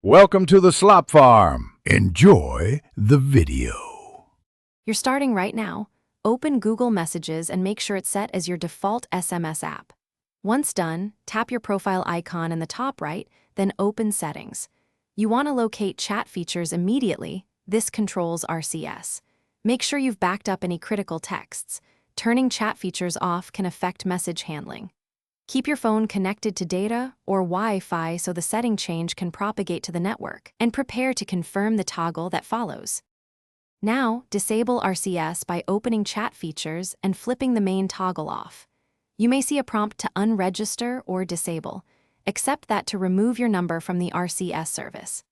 Welcome to the Slop Farm. Enjoy the video. You're starting right now. Open Google Messages and make sure it's set as your default SMS app. Once done, tap your profile icon in the top right, then open Settings. You want to locate chat features immediately. This controls RCS. Make sure you've backed up any critical texts. Turning chat features off can affect message handling. Keep your phone connected to data or Wi-Fi so the setting change can propagate to the network, and prepare to confirm the toggle that follows. Now, disable RCS by opening chat features and flipping the main toggle off. You may see a prompt to unregister or disable. Accept that to remove your number from the RCS service.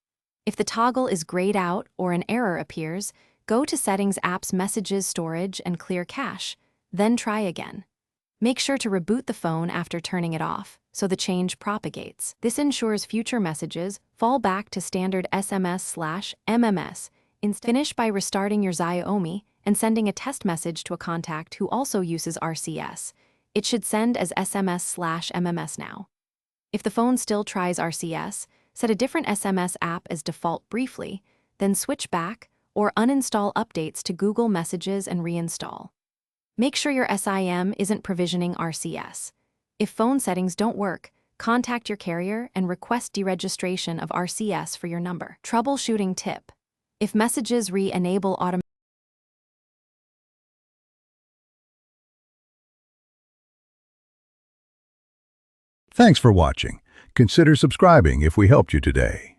If the toggle is grayed out or an error appears, go to Settings Apps Messages Storage and clear cache, then try again. Make sure to reboot the phone after turning it off, so the change propagates. This ensures future messages fall back to standard SMS/MMS. Finish by restarting your Xiaomi and sending a test message to a contact who also uses RCS. It should send as SMS/MMS now. If the phone still tries RCS, set a different SMS app as default briefly, then switch back or uninstall updates to Google Messages and reinstall. Make sure your SIM isn't provisioning RCS. If phone settings don't work, contact your carrier and request deregistration of RCS for your number. Troubleshooting tip: if messages re-enable automatically. Thanks for watching. Consider subscribing if we helped you today.